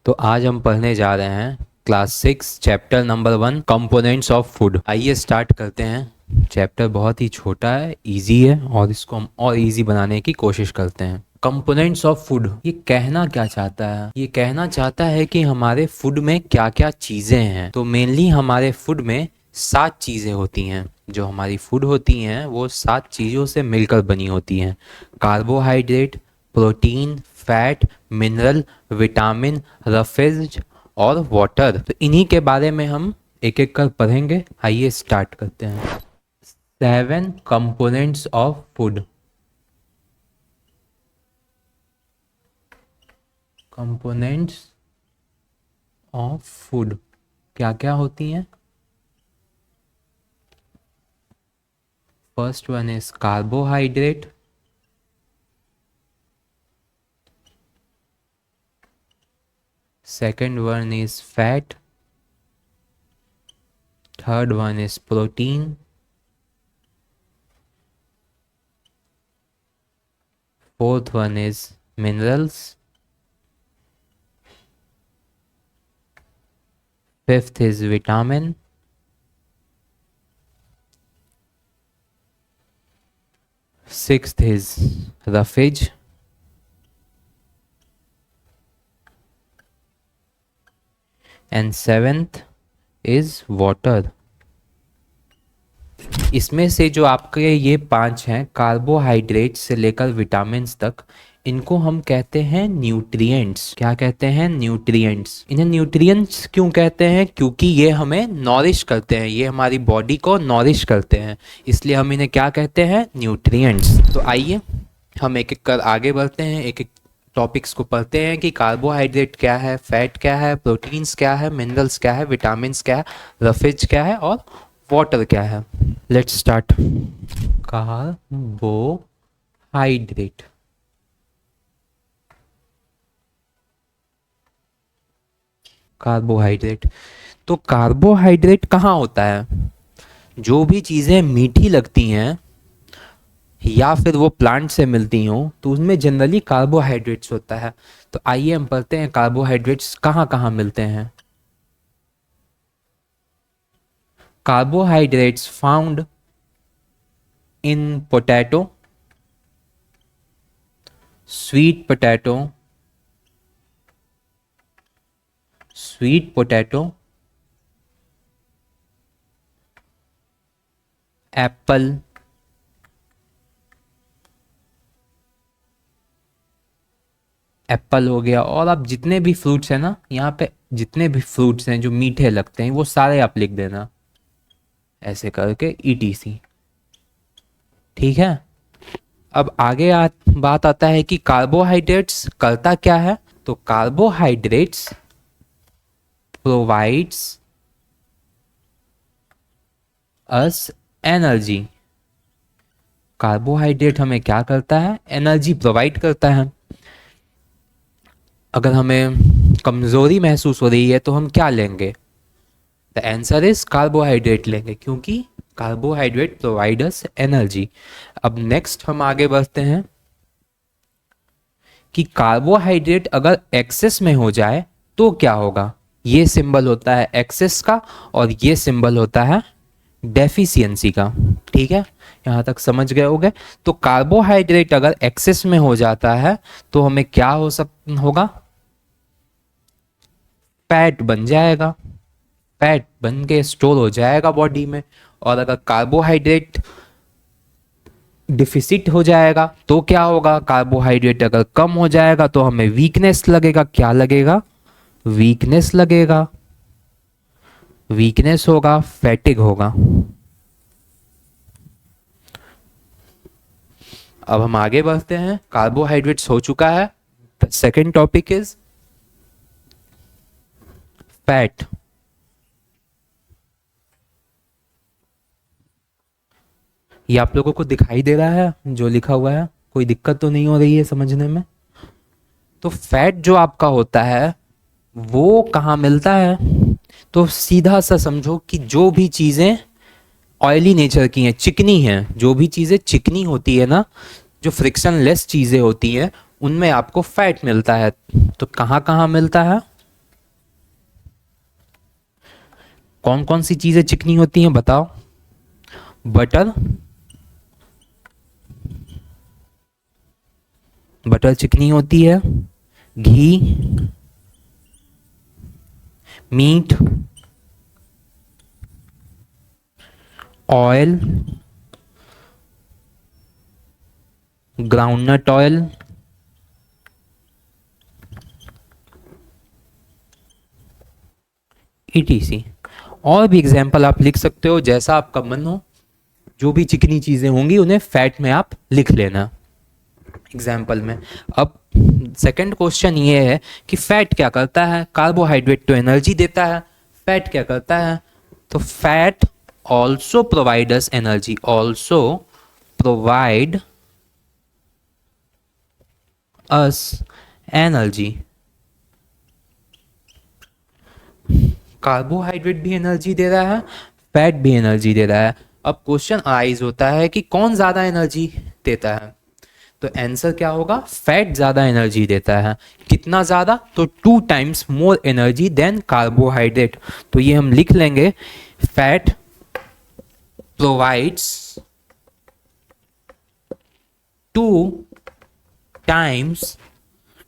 तो आज हम पढ़ने जा रहे हैं class 6 chapter number 1 components of food. आइए स्टार्ट करते हैं। चैप्टर बहुत ही छोटा है, इजी है और इसको हम और इजी बनाने की कोशिश करते हैं। कंपोनेंट्स ऑफ फूड ये कहना क्या चाहता है? ये कहना चाहता है कि हमारे फूड में क्या क्या चीज़ें हैं। तो मेनली हमारे फूड में 7 चीज़ें होती हैं। जो हमारी फूड होती हैं वो 7 चीज़ों से मिलकर बनी होती हैं। Carbohydrate, protein, fat, mineral, vitamin, roughage और वाटर। तो इन्हीं के बारे में हम एक एक कर पढ़ेंगे। आइए स्टार्ट करते हैं। 7 components of food. Components of food क्या क्या होती हैं? First one is carbohydrate, second one is fat, third one is protein, fourth one is minerals, fifth is vitamin, sixth is roughage, and seventh is water. इसमें से जो आपके ये 5 हैं, कार्बोहाइड्रेट से लेकर विटामिन्स तक, इनको हम कहते हैं न्यूट्रिएंट्स। क्या कहते हैं? न्यूट्रिएंट्स। इन्हें न्यूट्रिएंट्स क्यों कहते हैं? क्योंकि ये हमें नॉरिश करते हैं, ये हमारी बॉडी को नॉरिश करते हैं, इसलिए हम इन्हें क्या कहते हैं? न्यूट्रिएंट्स। तो आइए हम एक एक कर आगे बढ़ते हैं, एक एक टॉपिक्स को पढ़ते हैं कि कार्बोहाइड्रेट क्या है, फैट क्या है, प्रोटीन्स क्या है, मिनरल्स क्या है, विटामिन्स क्या है, रफेज क्या है और वाटर क्या है। Let's start. कार्बोहाइड्रेट। कार्बोहाइड्रेट तो कार्बोहाइड्रेट कहाँ होता है? जो भी चीज़ें मीठी लगती हैं या फिर वो प्लांट से मिलती हों तो उसमें जनरली कार्बोहाइड्रेट्स होता है। तो आइए हम पढ़ते हैं कार्बोहाइड्रेट्स कहाँ कहाँ मिलते हैं। Carbohydrates found in potato, sweet potato, Apple, Apple हो गया, और आप जितने भी फ्रूट्स हैं ना, यहाँ पे जितने भी फ्रूट्स हैं जो मीठे लगते हैं वो सारे आप लिख देना ऐसे करके ETC। ठीक है। अब आगे बात आता है कि कार्बोहाइड्रेट्स करता क्या है। तो carbohydrates provides us energy. Carbohydrate हमें क्या करता है? एनर्जी प्रोवाइड करता है। अगर हमें कमजोरी महसूस हो रही है तो हम क्या लेंगे? द आंसर इज कार्बोहाइड्रेट लेंगे, क्योंकि कार्बोहाइड्रेट प्रोवाइड अस एनर्जी। अब नेक्स्ट हम आगे बढ़ते हैं कि कार्बोहाइड्रेट अगर एक्सेस में हो जाए तो क्या होगा। ये सिंबल होता है एक्सेस का और ये सिंबल होता है डेफिशिएंसी का। ठीक है, यहां तक समझ गए होंगे। तो कार्बोहाइड्रेट अगर एक्सेस में हो जाता है तो हमें क्या होगा? फैट बन जाएगा, फैट बन के स्टोर हो जाएगा बॉडी में। और अगर कार्बोहाइड्रेट डिफिसिट हो जाएगा तो क्या होगा? कार्बोहाइड्रेट अगर कम हो जाएगा तो हमें वीकनेस लगेगा। क्या लगेगा? वीकनेस लगेगा। वीकनेस होगा, फैटिग होगा। अब हम आगे बढ़ते हैं। कार्बोहाइड्रेट्स हो चुका है। Second topic is fat. ये आप लोगों को दिखाई दे रहा है जो लिखा हुआ है? कोई दिक्कत तो नहीं हो रही है समझने में? तो फैट जो आपका होता है वो कहाँ मिलता है? तो सीधा सा समझो कि जो भी चीज़ें ऑयली नेचर की हैं, चिकनी हैं, जो भी चीज़ें चिकनी होती है ना, जो फ्रिक्शन लेस चीज़ें होती हैं, उनमें आपको फैट मिलता है। तो कहाँ कहाँ मिलता है? कौन कौन सी चीजें चिकनी होती हैं बताओ? बटर, बटर चिकनी होती है। घी, meat, oil, groundnut oil, etc. और भी एग्जाम्पल आप लिख सकते हो जैसा आपका मन हो। जो भी चिकनी चीजें होंगी उन्हें फैट में आप लिख लेना एग्जाम्पल में। अब सेकंड क्वेश्चन ये है कि फैट क्या करता है? कार्बोहाइड्रेट तो एनर्जी देता है, फैट क्या करता है? तो fat also provide us energy, also provide us energy. Carbohydrate भी एनर्जी दे रहा है, फैट भी एनर्जी दे रहा है। अब क्वेश्चन आइज होता है कि कौन ज्यादा एनर्जी देता है? तो आंसर क्या होगा? फैट ज्यादा एनर्जी देता है। कितना ज्यादा? तो 2 times more energy than carbohydrate. तो ये हम लिख लेंगे, fat provides 2 times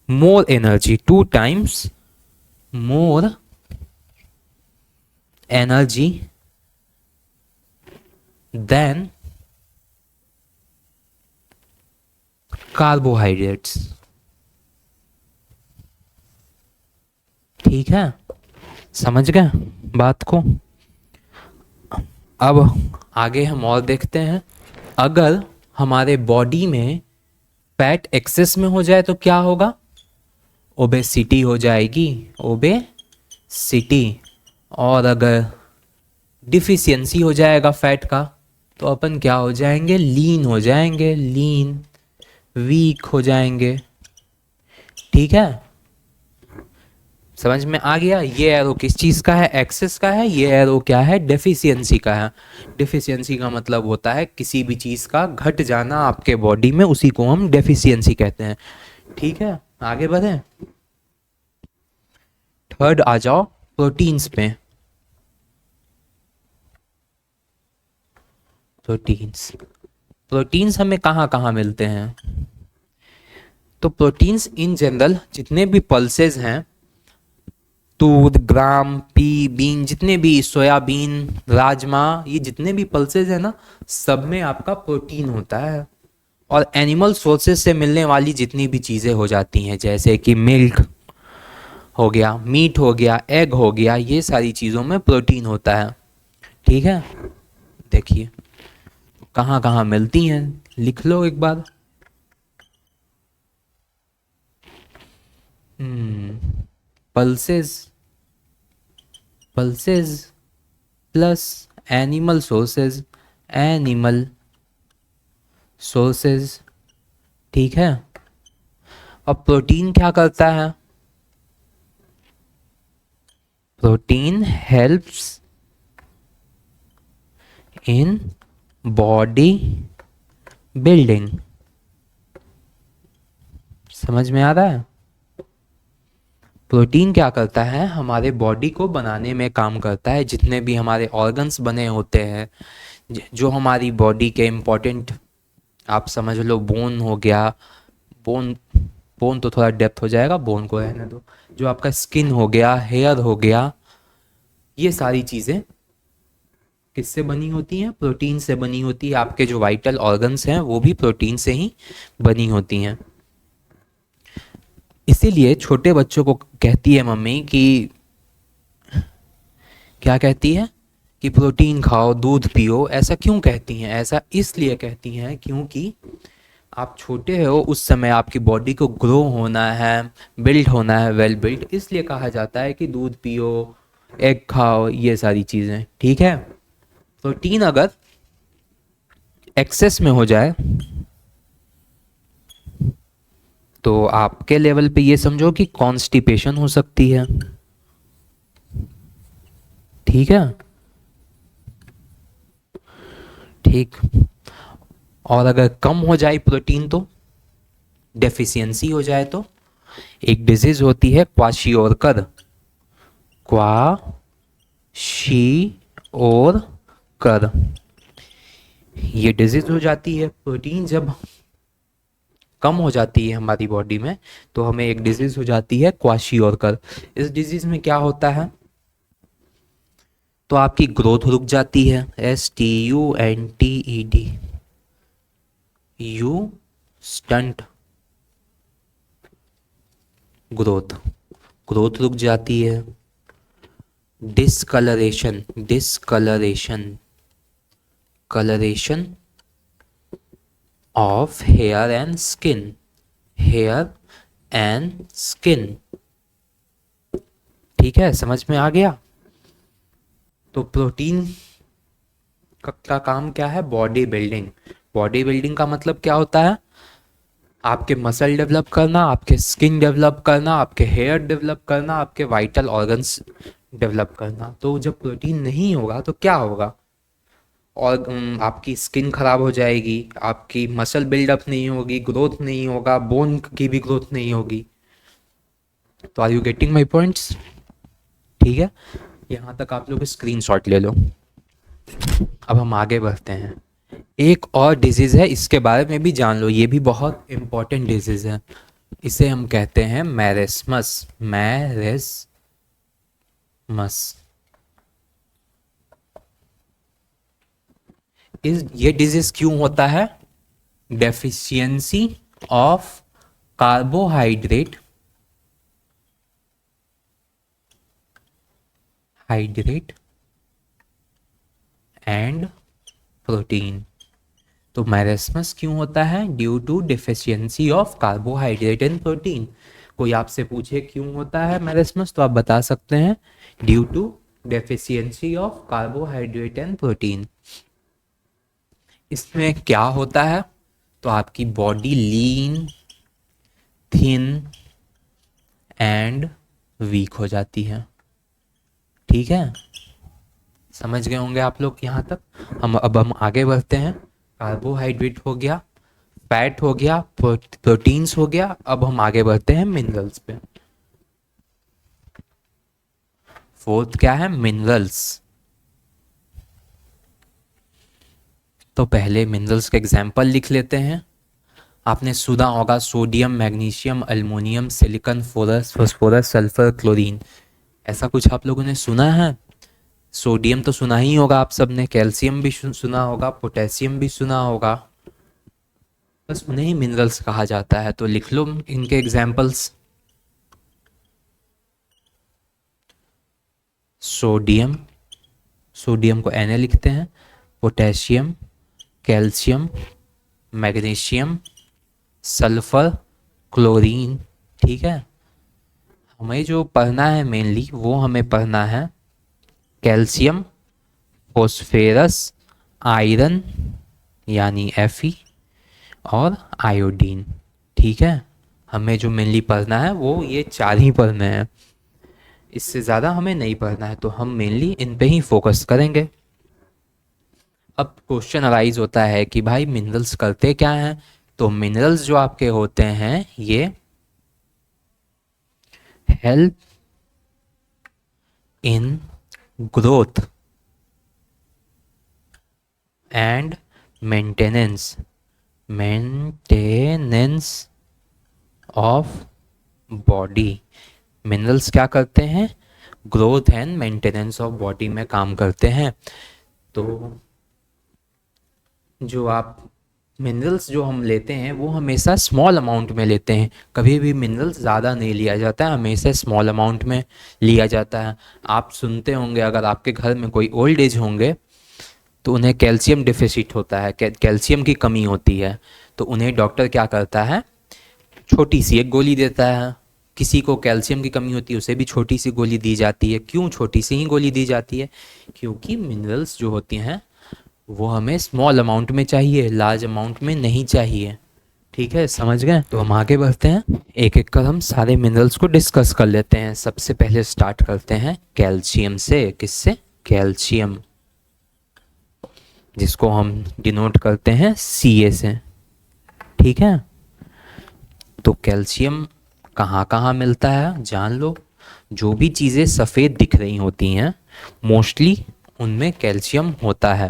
more energy, 2 times more energy than carbohydrates. ठीक है, समझ गए बात को? अब आगे हम और देखते हैं। अगर हमारे बॉडी में फैट एक्सेस में हो जाए तो क्या होगा? ओबेसिटी हो जाएगी, ओबेसिटी। और अगर डिफिशियंसी हो जाएगा फैट का तो अपन क्या हो जाएंगे? लीन हो जाएंगे, लीन, वीक हो जाएंगे। ठीक है, समझ में आ गया? ये एरो किस चीज़ का है? एक्सेस का है। ये एरो क्या है? डेफिशिएंसी का है। डेफिशिएंसी का मतलब होता है किसी भी चीज़ का घट जाना आपके बॉडी में, उसी को हम डेफिशिएंसी कहते हैं। ठीक है, आगे बढ़े। थर्ड आ जाओ, प्रोटीन्स पे। प्रोटीन्स, प्रोटीन्स हमें कहाँ कहाँ मिलते हैं? तो प्रोटीन्स इन जनरल जितने भी पल्सेस हैं, दूध, ग्राम, पी, बीन, जितने भी सोयाबीन, राजमा, ये जितने भी पल्सेस हैं ना, सब में आपका प्रोटीन होता है। और एनिमल सोर्सेज से मिलने वाली जितनी भी चीज़ें हो जाती हैं, जैसे कि मिल्क हो गया, मीट हो गया, एग हो गया, ये सारी चीज़ों में प्रोटीन होता है। ठीक है, देखिए कहाँ कहाँ मिलती हैं, लिख लो एक बार। Pulses, pulses plus animal sources, animal sources. ठीक है, अब प्रोटीन क्या करता है? Protein helps in body building. समझ में आ रहा है? प्रोटीन क्या करता है? हमारे बॉडी को बनाने में काम करता है। जितने भी हमारे ऑर्गन्स बने होते हैं, जो हमारी बॉडी के इम्पोर्टेंट, आप समझ लो बोन हो गया, बोन, बोन तो थोड़ा डेप्थ हो जाएगा, बोन को रहने दो। जो आपका स्किन हो गया, हेयर हो गया, ये सारी चीज़ें किससे बनी होती हैं? प्रोटीन से बनी होती है। आपके जो वाइटल ऑर्गन्स हैं वो भी प्रोटीन से ही बनी होती हैं। इसीलिए छोटे बच्चों को कहती है मम्मी कि, क्या कहती है? कि प्रोटीन खाओ, दूध पियो। ऐसा क्यों कहती हैं? ऐसा इसलिए कहती हैं क्योंकि आप छोटे हो, उस समय आपकी बॉडी को ग्रो होना है, बिल्ड होना है, वेल बिल्ड, इसलिए कहा जाता है कि दूध पियो, एग खाओ, ये सारी चीज़ें। ठीक है, प्रोटीन अगर एक्सेस में हो जाए तो आपके लेवल पे ये समझो कि कॉन्स्टिपेशन हो सकती है। ठीक है, ठीक। और अगर कम हो जाए प्रोटीन, तो डेफिशिएंसी हो जाए तो एक डिजीज होती है क्वाशियोरकर, क्वाशियोरकर शी और कर, ये डिजीज हो जाती है। प्रोटीन जब कम हो जाती है हमारी बॉडी में तो हमें एक डिजीज हो जाती है क्वाशियोरकर। इस डिजीज में क्या होता है, तो आपकी ग्रोथ रुक जाती है, STUNTED, you stunt growth, growth रुक जाती है। Discolouration, discolouration, colouration of hair and skin, hair and skin. ठीक है, समझ में आ गया। तो प्रोटीन का काम क्या है, बॉडी बिल्डिंग। बॉडी बिल्डिंग का मतलब क्या होता है, आपके मसल डेवलप करना, आपके स्किन डेवलप करना, आपके हेयर डेवलप करना, आपके वाइटल ऑर्गन्स डेवलप करना। तो जब प्रोटीन नहीं होगा तो क्या होगा, और आपकी स्किन खराब हो जाएगी, आपकी मसल बिल्डअप नहीं होगी, ग्रोथ नहीं होगा, बोन की भी ग्रोथ नहीं होगी। तो are you getting my points? ठीक है, यहाँ तक आप लोग स्क्रीनशॉट ले लो। अब हम आगे बढ़ते हैं। एक और डिजीज़ है, इसके बारे में भी जान लो, ये भी बहुत इंपॉर्टेंट डिजीज़ है। इसे हम कहते हैं मैरेस्मस, मैरेस्मस। ये डिजीज़ क्यों होता है, deficiency of carbohydrate, hydrate and protein. तो मैरेस्मस क्यों होता है, due to deficiency of carbohydrate and protein. कोई आपसे पूछे क्यों होता है मैरेस्मस तो आप बता सकते हैं due to deficiency of carbohydrate and protein. इसमें क्या होता है, तो आपकी body lean, thin and weak हो जाती है। ठीक है, समझ गए होंगे आप लोग यहाँ तक। हम आगे बढ़ते हैं। कार्बोहाइड्रेट हो गया, फैट हो गया, प्रोटीन्स हो गया। अब हम आगे बढ़ते हैं मिनरल्स पे। फोर्थ क्या है, मिनरल्स। तो पहले मिनरल्स के एग्जाम्पल लिख लेते हैं। आपने सुना होगा sodium, magnesium, aluminium, silicon, phosphorus, sulphur, chlorine. ऐसा कुछ आप लोगों ने सुना है? सोडियम तो सुना ही होगा आप सबने, कैल्शियम भी सुना होगा, पोटेशियम भी सुना होगा। बस उन्हें ही मिनरल्स कहा जाता है। तो लिख लो इनके एग्जाम्पल्स। सोडियम, सोडियम को Na लिखते हैं, potassium, calcium, magnesium, sulphur, chlorine. ठीक है, हमें जो पढ़ना है मेनली वो हमें पढ़ना है कैल्शियम, फॉस्फेरस, आयरन यानी Fe और आयोडीन। ठीक है, हमें जो मेनली पढ़ना है वो ये चार ही पढ़ने हैं, इससे ज़्यादा हमें नहीं पढ़ना है। तो हम मेनली इन पे ही फोकस करेंगे। अब क्वेश्चन अराइज होता है कि भाई मिनरल्स करते क्या हैं। तो मिनरल्स जो आपके होते हैं ये help in growth and maintenance, maintenance of body. Minerals क्या करते हैं, growth and maintenance of body में काम करते हैं। तो जो आप मिनरल्स जो हम लेते हैं वो हमेशा स्मॉल अमाउंट में लेते हैं, कभी भी मिनरल्स ज़्यादा नहीं लिया जाता है, हमेशा स्मॉल अमाउंट में लिया जाता है। आप सुनते होंगे, अगर आपके घर में कोई ओल्ड एज होंगे तो उन्हें कैल्शियम डिफिसिट होता है, कैल्शियम की कमी होती है, तो उन्हें डॉक्टर क्या करता है, छोटी सी एक गोली देता है। किसी को कैल्शियम की कमी होती है उसे भी छोटी सी गोली दी जाती है। क्यों छोटी सी ही गोली दी जाती है, क्योंकि मिनरल्स जो होती हैं वो हमें स्मॉल अमाउंट में चाहिए, लार्ज अमाउंट में नहीं चाहिए। ठीक है, समझ गए। तो हम आगे बढ़ते हैं, एक एक कर हम सारे मिनरल्स को डिस्कस कर लेते हैं। सबसे पहले स्टार्ट करते हैं कैल्शियम से। किससे, कैल्शियम, जिसको हम डिनोट करते हैं Ca से। ठीक है, तो कैल्शियम कहाँ कहाँ मिलता है जान लो। जो भी चीज़ें सफ़ेद दिख रही होती हैं मोस्टली उनमें कैल्शियम होता है।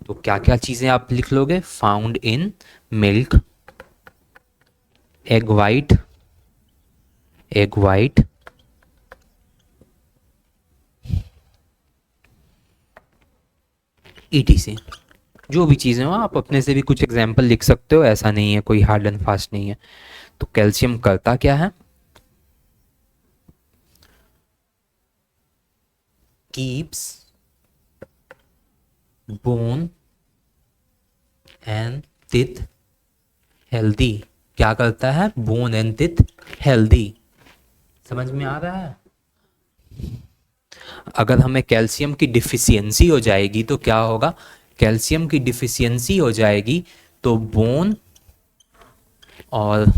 तो क्या क्या चीज़ें आप लिख लोगे? Found in milk, egg white, egg white, etc. जो भी चीज़ें हो आप अपने से भी कुछ एग्जाम्पल लिख सकते हो, ऐसा नहीं है, कोई हार्ड एंड फास्ट नहीं है। तो कैल्शियम करता क्या है? Keeps bone and teeth healthy. क्या करता है? Bone and teeth healthy. समझ में आ रहा है? अगर हमें कैल्शियम की डिफिशियंसी हो जाएगी तो क्या होगा? कैल्शियम की डिफिशियंसी हो जाएगी तो बोन और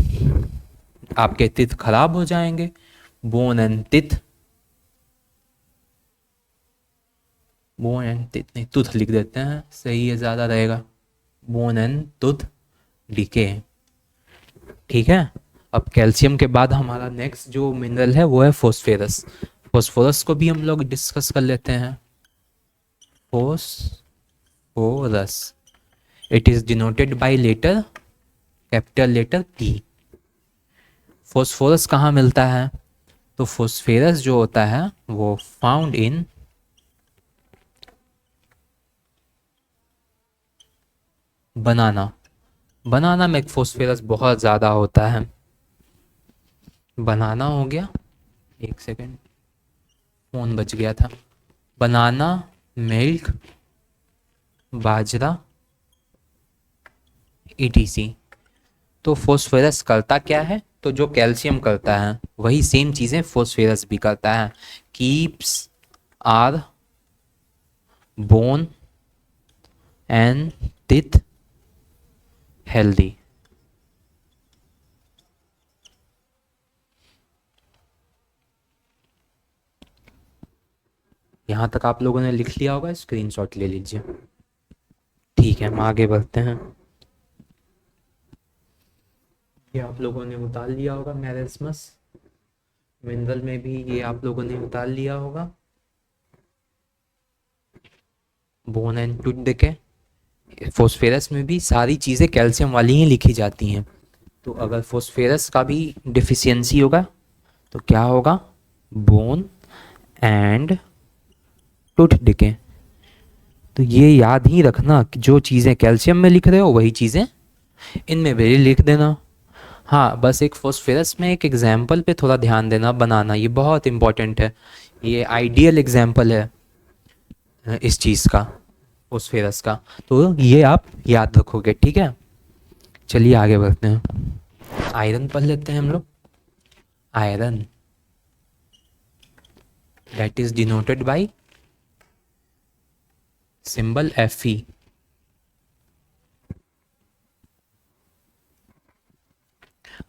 आपके टिथ खराब हो जाएंगे। Bone and teeth, bone and teeth नहीं, टूथ लिख देते हैं, सही है, ज़्यादा रहेगा। Bone and tooth decay. ठीक है। अब कैल्शियम के बाद हमारा नेक्स्ट जो मिनरल है वो है फॉस्फेरस। फॉस्फोरस को भी हम लोग डिस्कस कर लेते हैं। Phosphorus, it is denoted by letter, capital letter P. Phosphorus कहाँ मिलता है? तो फॉस्फेरस जो होता है वो फाउंड इन बनाना। बनाना में फॉस्फेरस बहुत ज़्यादा होता है। बनाना हो गया, एक सेकेंड फ़ोन बच गया था। बनाना, मिल्क, बाजरा, ईटीसी। तो फॉस्फोरस करता क्या है? तो जो कैल्शियम करता है वही सेम चीज़ें फॉस्फोरस भी करता है। Keeps our bone and teeth healthy. यहाँ तक आप लोगों ने लिख लिया होगा, स्क्रीनशॉट ले लीजिए। ठीक है, हम आगे बढ़ते हैं। ये आप लोगों ने उतार लिया होगा मैरेस्मस मिनरल में भी, ये आप लोगों ने उतार लिया होगा। बोन एंड टूथ देखे, फॉस्फेरस में भी सारी चीज़ें कैल्शियम वाली ही लिखी जाती हैं। तो अगर फॉस्फेरस का भी डिफिशियंसी होगा तो क्या होगा? Bone and tooth decay. तो ये याद ही रखना कि जो चीज़ें कैल्शियम में लिख रहे हो वही चीज़ें इनमें भी लिख देना। हाँ, बस एक फॉस्फेरस में एक एग्जाम्पल पे थोड़ा ध्यान देना, बनाना, ये बहुत इंपॉर्टेंट है। ये आइडियल एग्जाम्पल है इस चीज़ का, फॉस्फेरस का। तो ये आप याद रखोगे, ठीक है। चलिए आगे बढ़ते हैं। आयरन पढ़ लेते हैं हम लोग। Iron, that is denoted bye symbol Fe।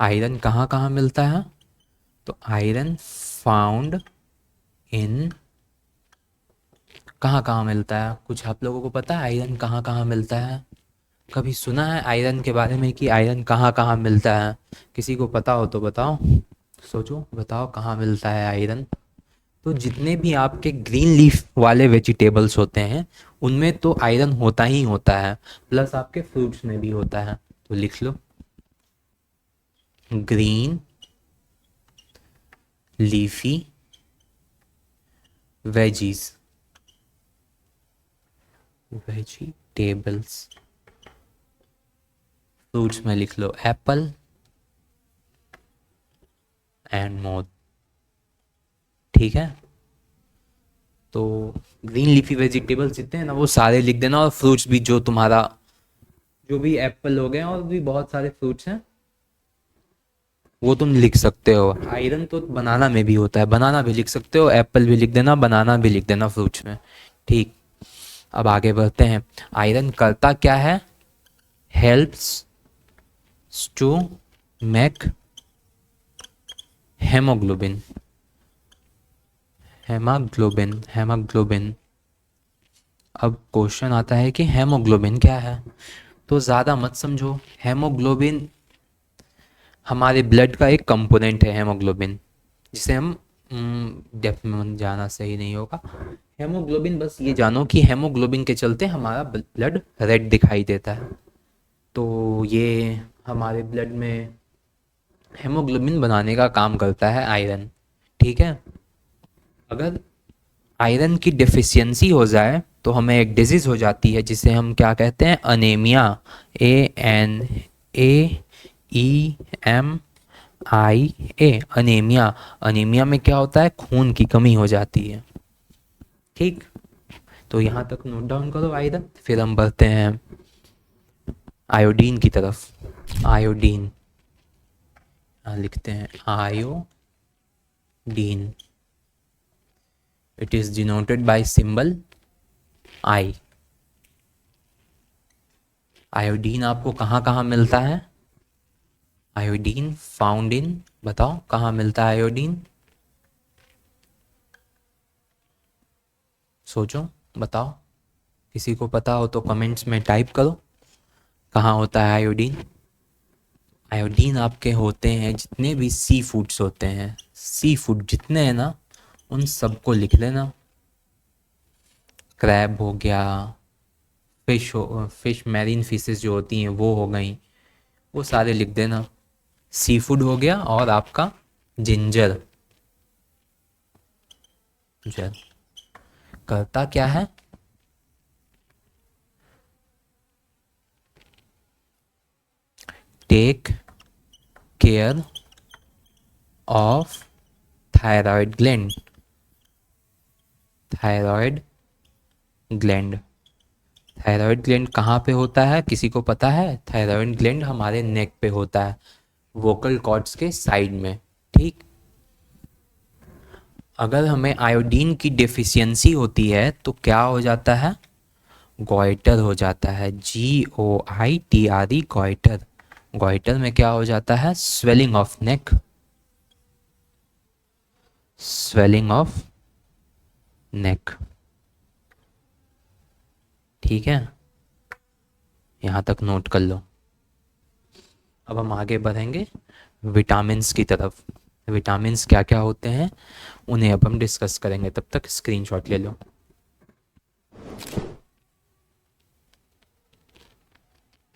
Iron कहाँ कहाँ मिलता है? तो आयरन फाउंड इन, कहाँ कहाँ मिलता है? कुछ आप लोगों को पता है आयरन कहाँ कहाँ मिलता है? कभी सुना है आयरन के बारे में कि आयरन कहाँ कहाँ मिलता है? किसी को पता हो तो बताओ, सोचो, बताओ कहाँ मिलता है आयरन। तो जितने भी आपके ग्रीन लीफ वाले वेजिटेबल्स होते हैं उनमें तो आयरन होता ही होता है, प्लस आपके फ्रूट्स में भी होता है। तो लिख लो, green leafy veggies, vegetables. Fruits में लिख लो एप्पल एंड मोर। ठीक है। तो ग्रीन लीफी वेजिटेबल्स जितने हैं ना वो सारे लिख देना, और फ्रूट्स भी, जो तुम्हारा जो भी एप्पल हो गए और भी बहुत सारे फ्रूट्स हैं वो तुम लिख सकते हो। आयरन तो बनाना में भी होता है, बनाना भी लिख सकते हो, एप्पल भी लिख देना, बनाना भी लिख देना फ्रूट्स में। ठीक। अब आगे बढ़ते हैं। आयरन करता क्या है? Helps to make haemoglobin, haemoglobin, haemoglobin. अब क्वेश्चन आता है कि हेमोग्लोबिन क्या है? तो ज़्यादा मत समझो, हेमोग्लोबिन हमारे ब्लड का एक कंपोनेंट है हेमोग्लोबिन, जिसे हम डेप्थ में जाना सही नहीं होगा। हेमोग्लोबिन, बस ये जानो कि हेमोग्लोबिन के चलते हमारा ब्लड रेड दिखाई देता है। तो ये हमारे ब्लड में हेमोग्लोबिन बनाने का काम करता है आयरन। ठीक है। अगर आयरन की डेफिशिएंसी हो जाए तो हमें एक डिजीज़ हो जाती है जिसे हम क्या कहते हैं, अनेमिया। ANAEMIA, anaemia. अनेमिया में क्या होता है, खून की कमी हो जाती है। ठीक। तो यहाँ तक नोट डाउन करो आयरन। फिर हम बढ़ते हैं आयोडीन की तरफ। आयोडीन, लिखते हैं iodine. It is denoted bye symbol I. Iodine आपको कहाँ कहाँ मिलता है? आयोडीन फाउंड इन, बताओ कहाँ मिलता है आयोडीन? सोचो, बताओ। किसी को पता हो तो कमेंट्स में टाइप करो, कहाँ होता है आयोडीन? आयोडीन आपके होते हैं जितने भी सी फूड्स होते हैं, सी फूड जितने हैं ना, उन सबको लिख लेना। क्रैब हो गया, फिश मैरीन फिशेस जो होती हैं वो हो गई, वो सारे लिख देना। सी फूड हो गया, और आपका जिंजर। जर करता क्या है? Take care of thyroid gland. Thyroid gland, thyroid gland कहाँ पे होता है, किसी को पता है? थायराइड ग्लैंड हमारे नेक पे होता है, वोकल कॉर्ड्स के साइड में। ठीक। अगर हमें आयोडीन की डेफिशिएंसी होती है तो क्या हो जाता है? गॉइटर हो जाता है। GOITRE, goitre. गॉइटर में क्या हो जाता है? Swelling of neck. Swelling of neck. ठीक है, यहाँ तक नोट कर लो। अब हम आगे बढ़ेंगे विटामिन्स की तरफ। विटामिन्स क्या क्या होते हैं उन्हें अब हम डिस्कस करेंगे, तब तक स्क्रीनशॉट ले लो।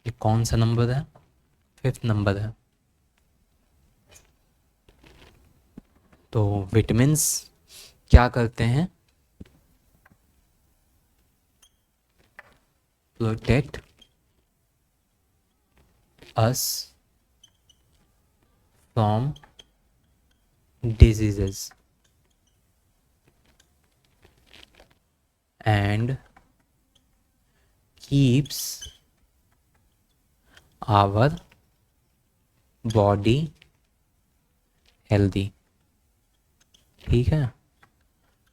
ये कौन सा नंबर है? 5th नंबर है। तो विटामिन्स क्या करते हैं? Protect us from diseases and keeps our body healthy। ठीक है।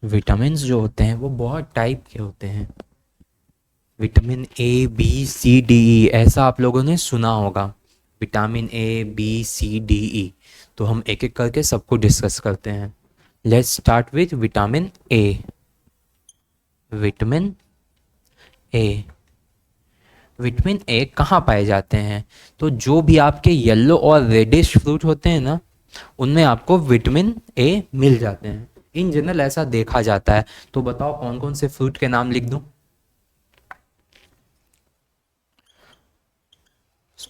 विटामिन्स जो होते हैं वो बहुत टाइप के होते हैं। Vitamin A B C D E, ऐसा आप लोगों ने सुना होगा, vitamin A B C D E। तो हम एक एक करके सबको डिस्कस करते हैं। Let's start with vitamin A. Vitamin A, vitamin A कहाँ पाए जाते हैं? तो जो भी आपके येलो और रेडिश फ्रूट होते हैं ना, उनमें आपको विटामिन ए मिल जाते हैं। इन जनरल ऐसा देखा जाता है। तो बताओ कौन कौन से फ्रूट के नाम लिख दूं?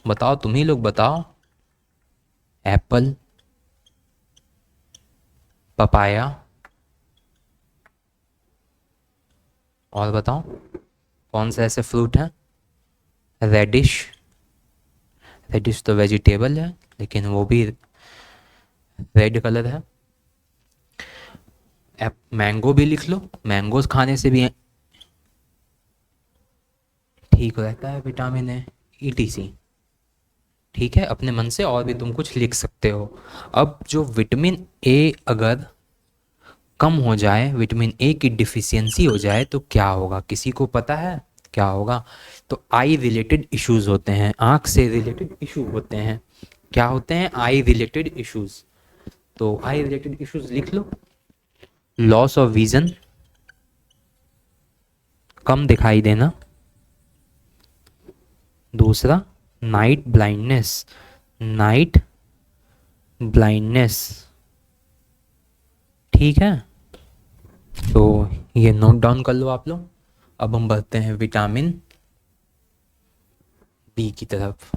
बताओ, तुम ही लोग बताओ। एप्पल, पपाया, और बताओ कौन से ऐसे फ्रूट हैं? रेडिश, रेडिश तो वेजिटेबल है लेकिन वो भी रेड कलर है। मैंगो भी लिख लो, मैंगोज खाने से भी ठीक रहता है विटामिन ए। ETC। ठीक है, अपने मन से और भी तुम कुछ लिख सकते हो। अब जो विटामिन ए अगर कम हो जाए, विटामिन ए की डिफिशियंसी हो जाए तो क्या होगा, किसी को पता है क्या होगा? तो आई रिलेटेड इश्यूज होते हैं, आँख से रिलेटेड इशू होते हैं। क्या होते हैं? I related issues. तो आई रिलेटेड इश्यूज लिख लो। लॉस ऑफ विजन, कम दिखाई देना। दूसरा, नाइट ब्लाइंडनेस, नाइट ब्लाइंडनेस। ठीक है, तो ये नोट डाउन कर लो आप लोग। अब हम बढ़ते हैं विटामिन बी की तरफ।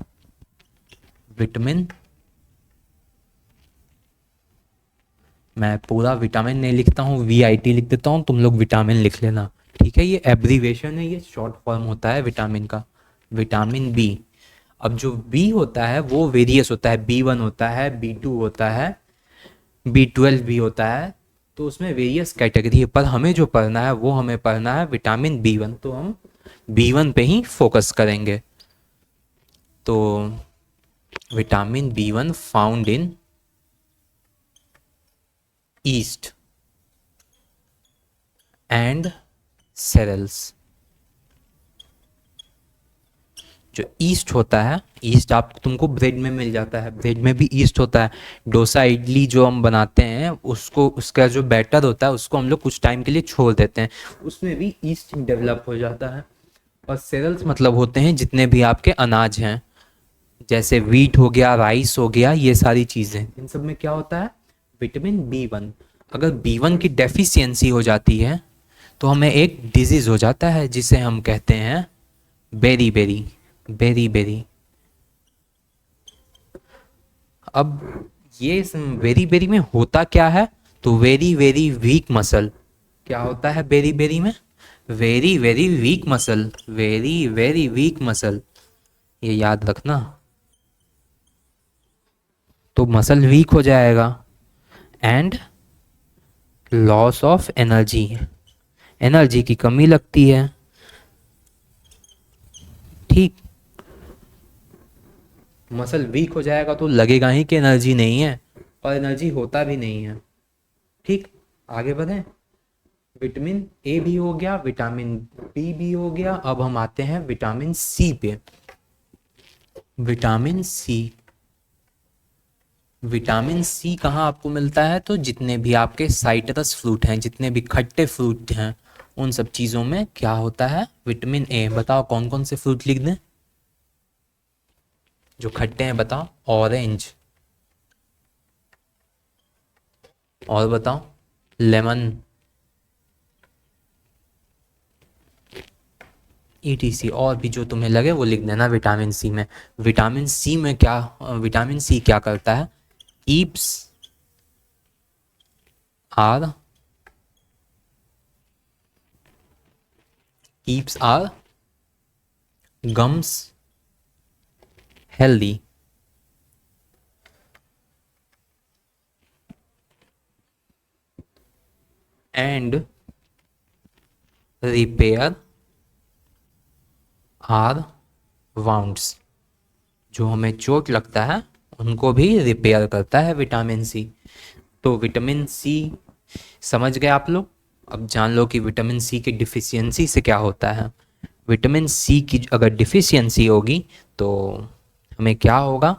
विटामिन, मैं पूरा विटामिन नहीं लिखता हूँ, VIT लिख देता हूँ, तुम लोग विटामिन लिख लेना, ठीक है। ये एब्रीवेशन है, ये शॉर्ट फॉर्म होता है विटामिन का, विटामिन बी। अब जो बी होता है वो वेरियस होता है, B1 होता है, B2 होता है, B12 भी होता है, तो उसमें वेरियस कैटेगरी है। पर हमें जो पढ़ना है वो हमें पढ़ना है विटामिन B1, तो हम B1 पे ही फोकस करेंगे। तो vitamin B1 found in yeast and cereals. जो ईस्ट होता है, ईस्ट आप तुमको ब्रेड में मिल जाता है, ब्रेड में भी ईस्ट होता है। डोसा इडली जो हम बनाते हैं उसको, उसका जो बैटर होता है उसको हम लोग कुछ टाइम के लिए छोड़ देते हैं, उसमें भी ईस्ट डेवलप हो जाता है। और सेरेल्स मतलब होते हैं जितने भी आपके अनाज हैं, जैसे वीट हो गया, राइस हो गया, ये सारी चीज़ें, इन सब में क्या होता है, विटामिन B1। अगर B1 की डेफिशिएंसी हो जाती है तो हमें एक डिजीज हो जाता है जिसे हम कहते हैं बेरी बेरी, बेरी बेरी। अब ये बेरी बेरी में होता क्या है, तो वेरी वेरी वीक मसल। क्या होता है बेरी बेरी में, very very weak muscle, very very weak muscle, ये याद रखना। तो मसल वीक हो जाएगा and loss of energy, energy की कमी लगती है, ठीक। मसल वीक हो जाएगा तो लगेगा ही कि एनर्जी नहीं है, और एनर्जी होता भी नहीं है, ठीक। आगे बढ़ें। विटामिन ए भी हो गया, विटामिन बी भी हो गया, अब हम आते हैं विटामिन सी पे। विटामिन सी, विटामिन सी कहाँ आपको मिलता है, तो जितने भी आपके साइट्रस फ्रूट हैं, जितने भी खट्टे फ्रूट हैं, उन सब चीज़ों में क्या होता है, विटामिन ए। बताओ कौन कौन से फ्रूट लिख दें जो खट्टे हैं, बताओ। ऑरेंज, और बताओ, लेमन, ETC, और भी जो तुम्हें लगे वो लिख देना विटामिन सी में। विटामिन सी में क्या, विटामिन सी क्या करता है, keeps our, keeps our gums healthy, and repair our wounds. जो हमें चोट लगता है उनको भी रिपेयर करता है विटामिन सी। तो विटामिन सी समझ गए आप लोग। अब जान लो कि विटामिन सी की डिफिशियंसी से क्या होता है। विटामिन सी की अगर डिफिशियंसी होगी तो हमें क्या होगा,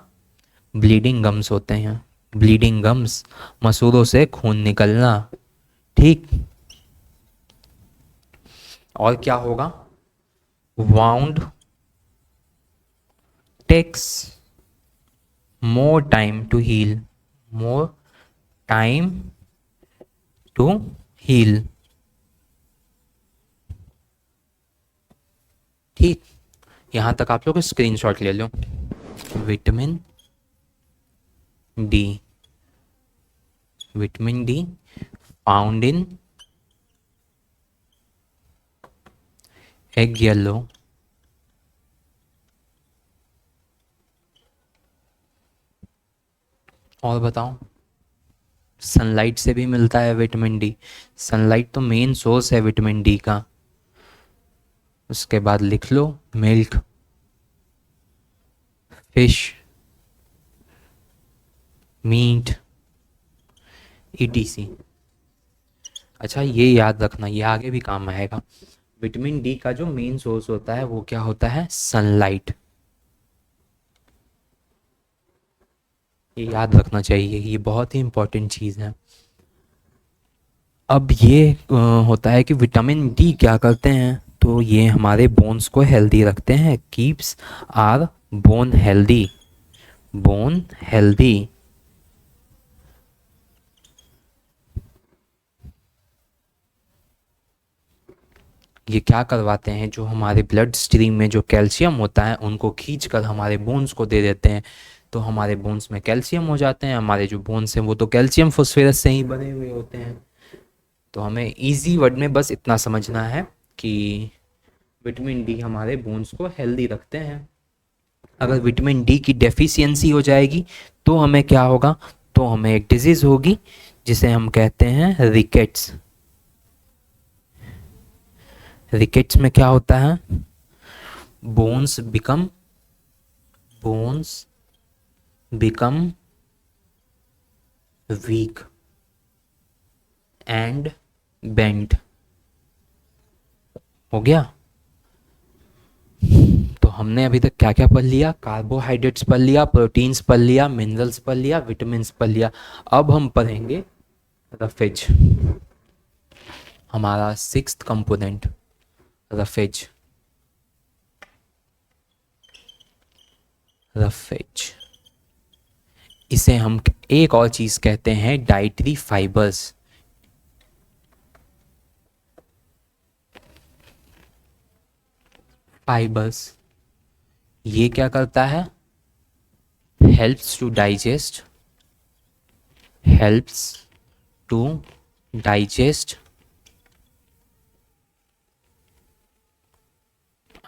ब्लीडिंग गम्स होते हैं, ब्लीडिंग गम्स, मसूड़ों से खून निकलना, ठीक। और क्या होगा, wound takes more time to heal, more time to heal, ठीक। यहां तक आप लोग स्क्रीनशॉट ले लो। Vitamin D, vitamin D found in egg yellow, और बताओ, सनलाइट से भी मिलता है विटामिन डी। सनलाइट तो मेन सोर्स है विटामिन डी का। उसके बाद लिख लो मिल्क, फिश, मीट, ETC। अच्छा ये याद रखना, ये आगे भी काम आएगा। विटामिन डी का जो मेन सोर्स होता है वो क्या होता है, सनलाइट। ये याद रखना चाहिए, ये बहुत ही इंपॉर्टेंट चीज़ है। अब ये होता है कि विटामिन डी क्या करते हैं, तो ये हमारे बोन्स को हेल्दी रखते हैं, keeps our bone healthy, bone healthy. ये क्या करवाते हैं, जो हमारे ब्लड स्ट्रीम में जो कैल्शियम होता है उनको खींच कर हमारे बोन्स को दे देते हैं, तो हमारे बोन्स में कैल्शियम हो जाते हैं। हमारे जो बोन्स हैं वो तो कैल्शियम फॉस्फेरस से ही बने हुए होते हैं। तो हमें इजी वर्ड में बस इतना समझना है कि विटामिन डी हमारे बोन्स को हेल्दी रखते हैं। अगर विटामिन डी की डेफिशिएंसी हो जाएगी तो हमें क्या होगा, तो हमें एक डिजीज़ होगी जिसे हम कहते हैं रिकेट्स। रिकेट्स में क्या होता है, bones become weak and bent. हो गया। तो हमने अभी तक क्या क्या पढ़ लिया, कार्बोहाइड्रेट्स पढ़ लिया, प्रोटीन्स पढ़ लिया, मिनरल्स पढ़ लिया, विटामिन्स पढ़ लिया। अब हम पढ़ेंगे रफेज, हमारा सिक्स्थ कंपोनेंट रफेज। इसे हम एक और चीज कहते हैं डाइटरी फाइबर्स। ये क्या करता है, helps to digest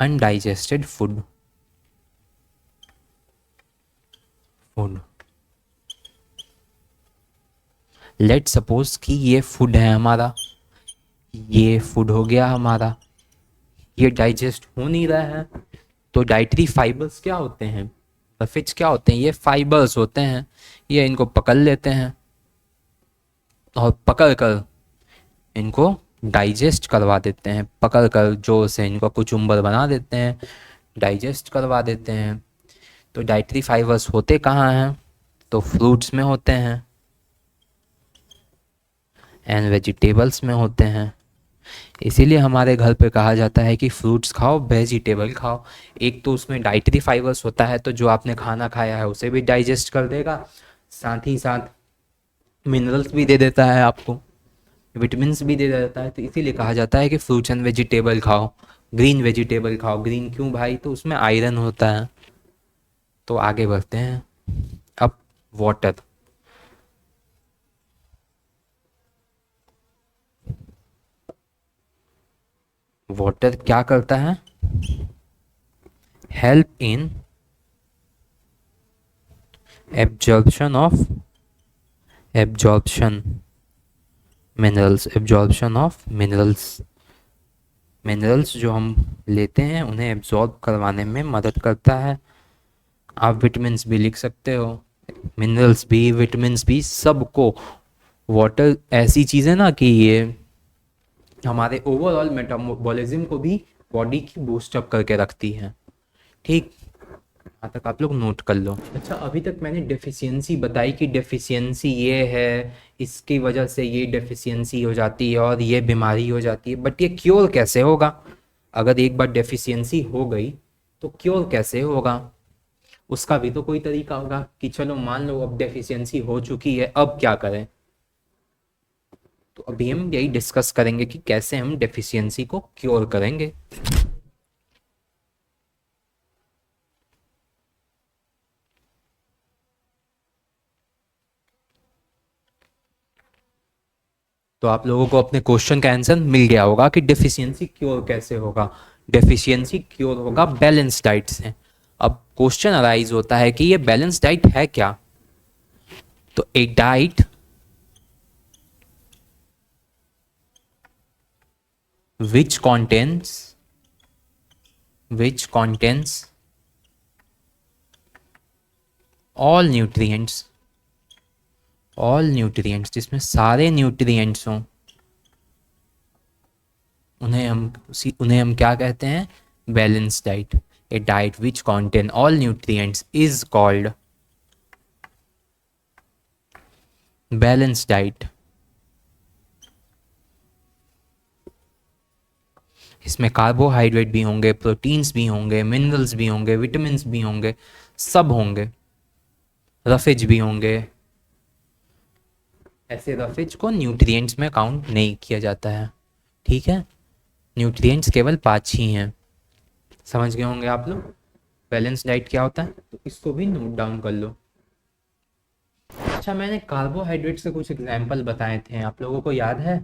undigested food. Let suppose कि ये फूड है हमारा, ये फूड हो गया हमारा, ये डाइजेस्ट हो नहीं रहा है। तो डाइटरी फाइबर्स क्या होते हैं, रफेज क्या होते हैं, ये फाइबर्स होते हैं। ये इनको पकड़ लेते हैं और पकड़ कर इनको डाइजेस्ट करवा देते हैं, पकड़ कर जोर से इनको कुचुम्बर बना देते हैं, डाइजेस्ट करवा देते हैं। तो डाइटरी फाइबर्स होते कहाँ हैं, तो फ्रूट्स में होते हैं एंड वेजिटेबल्स में होते हैं। इसीलिए हमारे घर पे कहा जाता है कि फ्रूट्स खाओ, वेजिटेबल खाओ। एक तो उसमें डाइटरी फाइबर्स होता है, तो जो आपने खाना खाया है उसे भी डाइजेस्ट कर देगा, साथ ही साथ मिनरल्स भी दे देता है आपको, विटामिन्स भी दे देता है। तो इसीलिए कहा जाता है कि फ्रूट्स एंड वेजिटेबल खाओ, ग्रीन वेजिटेबल खाओ। ग्रीन क्यों भाई, तो उसमें आयरन होता है। तो आगे बढ़ते हैं। अब वाटर, वाटर क्या करता है, help in absorption of minerals जो हम लेते हैं उन्हें एब्जॉर्ब करवाने में मदद करता है। आप विटामिन्स भी लिख सकते हो, मिनरल्स भी, विटामिन्स भी, सबको। वाटर ऐसी चीज़ है ना कि ये हमारे ओवरऑल मेटाबॉलिज्म को भी बॉडी की बूस्टअप करके रखती है। ठीक, यहाँ तक आप लोग नोट कर लो। अच्छा, अभी तक मैंने डेफिशिएंसी बताई कि डेफिशिएंसी ये है, इसकी वजह से ये डेफिशिएंसी हो जाती है और ये बीमारी हो जाती है। बट ये क्योर कैसे होगा, अगर एक बार डेफिशिएंसी हो गई तो क्योर कैसे होगा, उसका भी तो कोई तरीका होगा कि चलो मान लो अब डेफिशिएंसी हो चुकी है, अब क्या करें। तो अभी हम यही डिस्कस करेंगे कि कैसे हम डेफिशिएंसी को क्योर करेंगे। तो आप लोगों को अपने क्वेश्चन का आंसर मिल गया होगा कि डेफिशिएंसी क्योर कैसे होगा। डेफिशिएंसी क्योर होगा बैलेंस डाइट से। अब क्वेश्चन अराइज होता है कि ये बैलेंस डाइट है क्या। तो एक diet which contains all nutrients, जिसमें सारे न्यूट्रिएंट्स हों, उन्हें हम क्या कहते हैं, balance diet. A diet which contain all nutrients is called balance diet. इसमें कार्बोहाइड्रेट भी होंगे, प्रोटीन्स भी होंगे, मिनरल्स भी होंगे, विटामिन्स भी होंगे, सब होंगे, रफेज भी होंगे। ऐसे रफेज को न्यूट्रिएंट्स में काउंट नहीं किया जाता है। ठीक है, न्यूट्रिएंट्स केवल 5 ही हैं। समझ गए होंगे आप लोग बैलेंस डाइट क्या होता है, तो इसको भी नोट डाउन कर लो। अच्छा, मैंने कार्बोहाइड्रेट से कुछ एग्जाम्पल बताए थे, आप लोगों को याद है?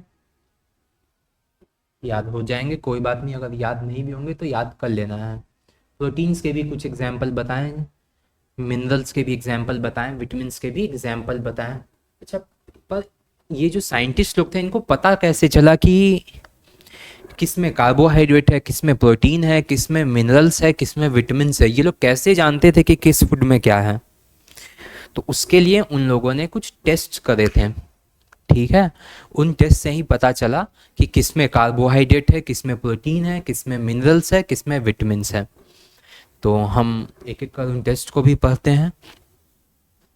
याद हो जाएंगे, कोई बात नहीं, अगर याद नहीं भी होंगे तो याद कर लेना है। प्रोटीन्स के भी कुछ एग्जाम्पल बताएं, मिनरल्स के भी एग्जाम्पल बताएं, विटामिन्स के भी एग्जाम्पल बताएं। अच्छा, पर ये जो साइंटिस्ट लोग थे इनको पता कैसे चला कि किस में कार्बोहाइड्रेट है, किस में प्रोटीन है, किस में मिनरल्स है, किस में विटामिन्स है? ये लोग कैसे जानते थे कि किस फूड में क्या है? तो उसके लिए उन लोगों ने कुछ टेस्ट करे थे, ठीक है। उन टेस्ट से ही पता चला कि किस में कार्बोहाइड्रेट है, किस में प्रोटीन है, किस में मिनरल्स है, किस में विटामिन्स है। तो हम एक एक कर उन टेस्ट को भी पढ़ते हैं।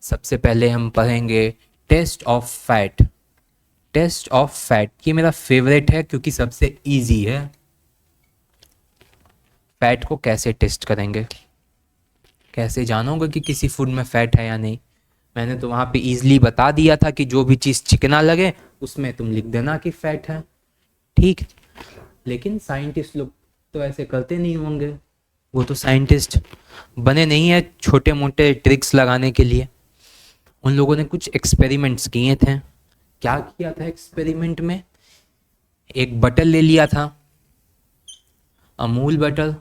सबसे पहले हम पढ़ेंगे test of fat. Test of fat ये मेरा फेवरेट है क्योंकि सबसे इजी है। फैट को कैसे टेस्ट करेंगे, कैसे जानोगे कि किसी फूड में फैट है या नहीं? मैंने तो वहाँ पे इजीली बता दिया था कि जो भी चीज़ चिकना लगे उसमें तुम लिख देना कि फैट है, ठीक। लेकिन साइंटिस्ट लोग तो ऐसे करते नहीं होंगे, वो तो साइंटिस्ट बने नहीं है छोटे मोटे ट्रिक्स लगाने के लिए। उन लोगों ने कुछ एक्सपेरिमेंट्स किए थे। क्या किया था एक्सपेरिमेंट में? एक बटर ले लिया था, अमूल बटर।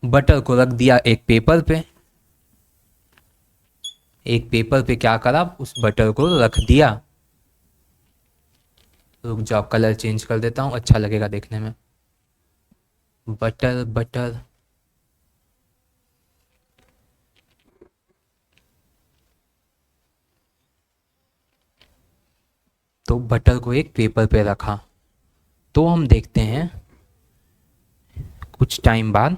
बटर को रख दिया एक पेपर पे। एक पेपर पे क्या करा, उस बटर को रख दिया। रुक जाओ, कलर चेंज कर देता हूँ, अच्छा लगेगा देखने में। बटर बटर, तो बटर को एक पेपर पे रखा। तो हम देखते हैं कुछ टाइम बाद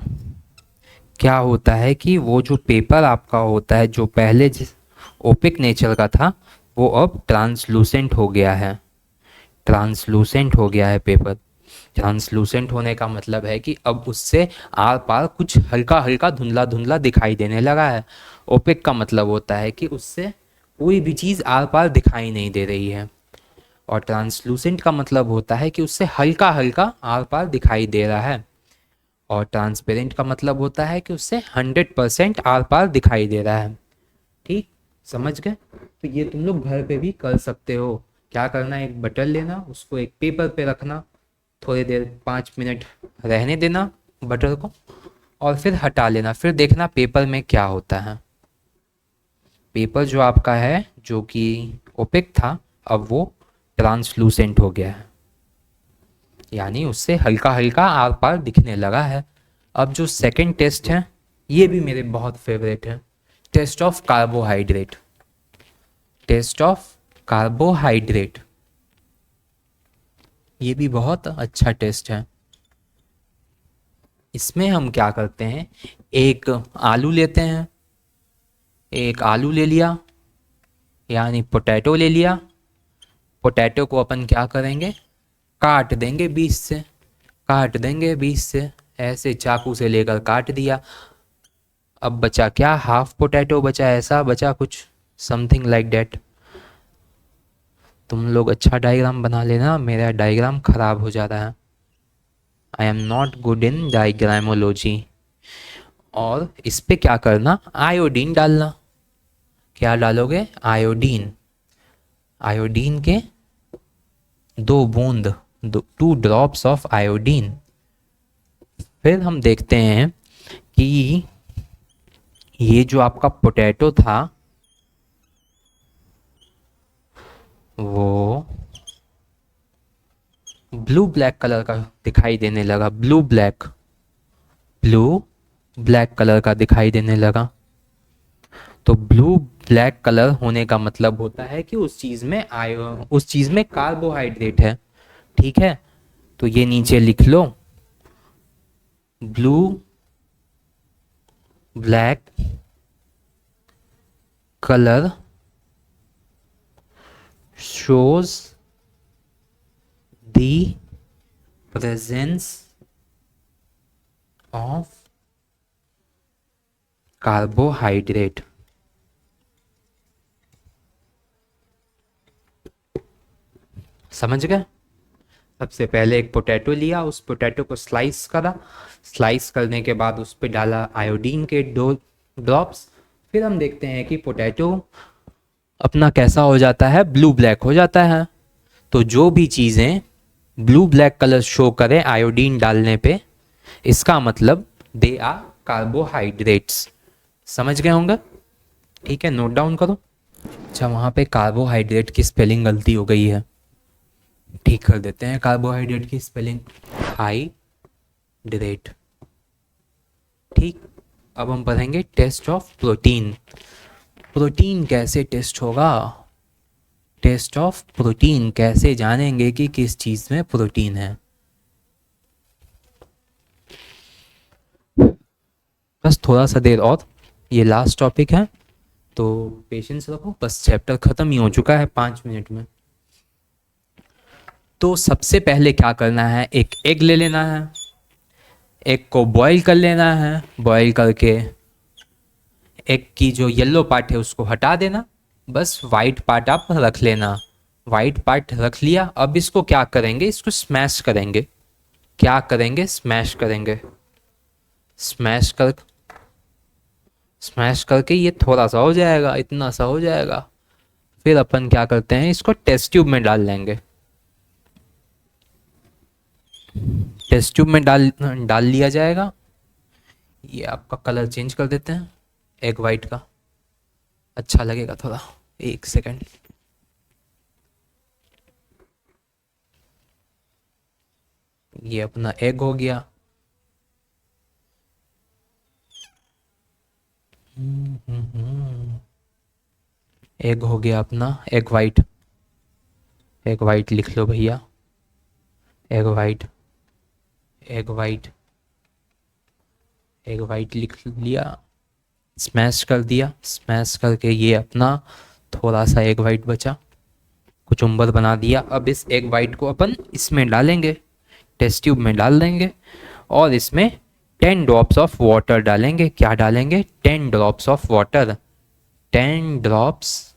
क्या होता है कि वो जो पेपर आपका होता है, जो पहले जिस ओपिक नेचर का था, वो अब ट्रांसलूसेंट हो गया है। ट्रांसलूसेंट हो गया है पेपर। ट्रांसलूसेंट होने का मतलब है कि अब उससे आर पार कुछ हल्का हल्का धुंधला धुंधला दिखाई देने लगा है। ओपेक का मतलब होता है कि उससे कोई भी चीज़ आर पार दिखाई नहीं दे रही है, और ट्रांसलूसेंट का मतलब होता है कि उससे हल्का हल्का आर पार दिखाई दे रहा है, और ट्रांसपेरेंट का मतलब होता है कि उससे 100% आर पार दिखाई दे रहा है, ठीक। समझ गए? तो ये तुम लोग घर पे भी कर सकते हो। क्या करना है, एक बटन लेना, उसको एक पेपर पे रखना, थोड़ी देर 5 मिनट रहने देना बटर को, और फिर हटा लेना, फिर देखना पेपर में क्या होता है। पेपर जो आपका है, जो कि ओपेक था, अब वो ट्रांसलूसेंट हो गया है, यानी उससे हल्का हल्का आर पार दिखने लगा है। अब जो सेकंड टेस्ट है, ये भी मेरे बहुत फेवरेट है, test of carbohydrate. Test of carbohydrate, ये भी बहुत अच्छा टेस्ट है। इसमें हम क्या करते हैं, एक आलू लेते हैं, एक आलू ले लिया, यानी पोटैटो ले लिया। पोटैटो को अपन क्या करेंगे, काट देंगे बीच से, काट देंगे बीच से, ऐसे चाकू से लेकर काट दिया। अब बचा क्या, हाफ पोटैटो बचा, ऐसा बचा कुछ, समथिंग लाइक डेट। तुम लोग अच्छा डायग्राम बना लेना, मेरा डायग्राम खराब हो जा रहा है। I am not good in diagramology. और इस पे क्या करना, आयोडीन डालना। क्या डालोगे, आयोडीन। आयोडीन के 2 बूंद, 2 ड्रॉप्स ऑफ आयोडीन। फिर हम देखते हैं कि ये जो आपका पोटैटो था वो ब्लू ब्लैक कलर का दिखाई देने लगा, blue black, blue black colour का दिखाई देने लगा। तो ब्लू ब्लैक कलर होने का मतलब होता है कि उस चीज़ में कार्बोहाइड्रेट है, ठीक है। तो ये नीचे लिख लो, blue black colour shows the presence of carbohydrate। समझ गए? सबसे पहले एक पोटैटो लिया, उस पोटैटो को स्लाइस करा, स्लाइस करने के बाद उस पर डाला आयोडीन के 2 ड्रॉप्स। फिर हम देखते हैं कि पोटैटो अपना कैसा हो जाता है, ब्लू ब्लैक हो जाता है। तो जो भी चीज़ें ब्लू ब्लैक कलर शो करें आयोडीन डालने पे, इसका मतलब दे आर कार्बोहाइड्रेट्स। समझ गए होंगे? ठीक है, नोट डाउन करो। अच्छा, वहाँ पे कार्बोहाइड्रेट की स्पेलिंग गलती हो गई है, ठीक कर देते हैं। कार्बोहाइड्रेट की स्पेलिंग हाइड्रेट। ठीक, अब हम पढ़ेंगे टेस्ट ऑफ प्रोटीन। प्रोटीन कैसे टेस्ट होगा? टेस्ट ऑफ प्रोटीन कैसे जानेंगे कि किस चीज़ में प्रोटीन है? बस थोड़ा सा देर और, ये लास्ट टॉपिक है तो पेशेंस रखो। बस चैप्टर ख़त्म ही हो चुका है 5 मिनट में। तो सबसे पहले क्या करना है, एक एग ले लेना है, एग को बॉईल कर लेना है। बॉईल करके एग की जो येलो पार्ट है उसको हटा देना, बस वाइट पार्ट आप रख लेना। वाइट पार्ट रख लिया। अब इसको क्या करेंगे, इसको स्मैश करेंगे। क्या करेंगे? स्मैश करेंगे। स्मैश कर स्मैश करके ये थोड़ा सा हो जाएगा, इतना सा हो जाएगा। फिर अपन क्या करते हैं, इसको टेस्ट ट्यूब में डाल लेंगे। टेस्ट ट्यूब में डाल डाल लिया जाएगा। ये आपका कलर चेंज कर देते हैं एग वाइट का, अच्छा लगेगा थोड़ा। 1 सेकेंड। ये अपना एग हो गया। एग हो गया अपना, एग वाइट। एग वाइट लिख लो भैया, egg white. Egg white, egg white लिख लिया। स्मैश कर दिया। स्मैश करके ये अपना थोड़ा सा एग वाइट बचा, कुचुम्बर बना दिया। अब इस एग वाइट को अपन इसमें डालेंगे, टेस्ट ट्यूब में डाल देंगे और इसमें 10 ड्रॉप्स ऑफ वाटर डालेंगे। क्या डालेंगे? 10 drops of water. 10 drops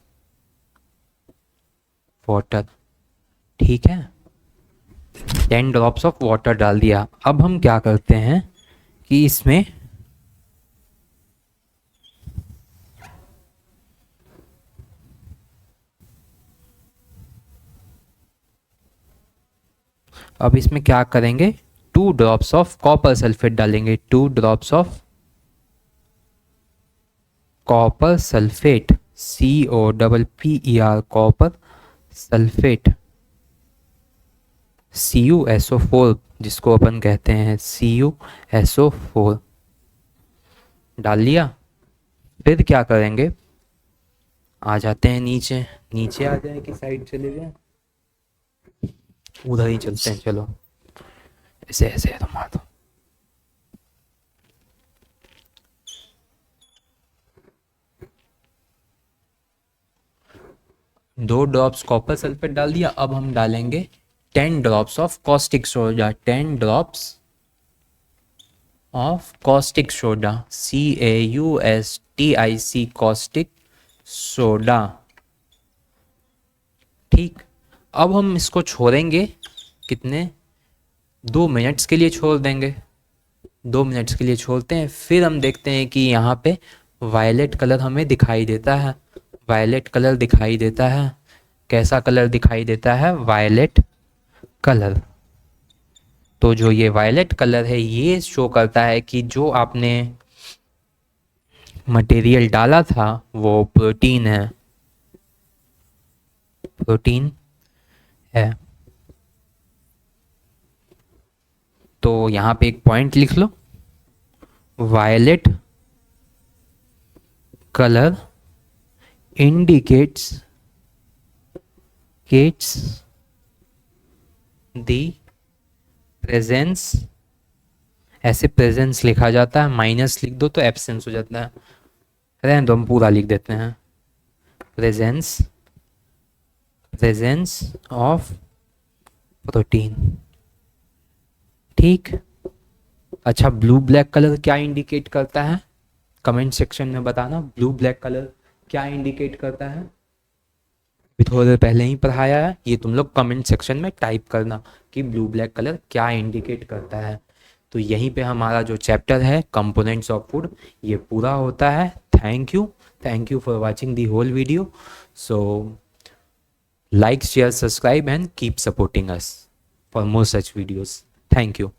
water, ठीक है। 10 ड्रॉप्स ऑफ वाटर डाल दिया। अब हम क्या करते हैं कि इसमें क्या करेंगे, 2 ड्रॉप्स ऑफ कॉपर सल्फेट डालेंगे। 2 drops of copper sulphate, COPPER, copper sulphate, CuSO4 जिसको अपन कहते हैं, CuSO4 डाल लिया। फिर क्या करेंगे, आ जाते हैं नीचे। नीचे आ जाए कि साइड चले जाए? उधर ही चलते हैं, चलो। ऐसे ऐसे तो मार दो। दो ड्रॉप्स कॉपर सल्फेट डाल दिया। अब हम डालेंगे 10 drops of caustic soda. 10 drops of caustic soda, CAUSTIC, caustic soda. ठीक, अब हम इसको छोड़ेंगे कितने, 2 मिनट्स के लिए छोड़ देंगे। 2 मिनट्स के लिए छोड़ते हैं। फिर हम देखते हैं कि यहाँ पे वायलेट कलर हमें दिखाई देता है। वायलेट कलर दिखाई देता है। कैसा कलर दिखाई देता है? Violet colour. तो जो ये वायलेट कलर है ये शो करता है कि जो आपने मटेरियल डाला था वो प्रोटीन है, प्रोटीन है। तो यहाँ पे एक पॉइंट लिख लो, violet colour indicates the presence, ऐसे प्रेजेंस लिखा जाता है, माइनस लिख दो तो एब्सेंस हो जाता है। रहने दो, हम पूरा लिख देते हैं, प्रेजेंस ऑफ प्रोटीन। ठीक। अच्छा, ब्लू ब्लैक कलर क्या इंडिकेट करता है? कमेंट सेक्शन में बताना, ब्लू ब्लैक कलर क्या इंडिकेट करता है? थोड़ी देर पहले ही पढ़ाया है, ये तुम लोग कमेंट सेक्शन में टाइप करना कि ब्लू ब्लैक कलर क्या इंडिकेट करता है। तो यहीं पे हमारा जो चैप्टर है कंपोनेंट्स ऑफ फूड ये पूरा होता है। Thank you for watching the whole video. So like, share, subscribe and keep supporting us for more such videos. Thank you.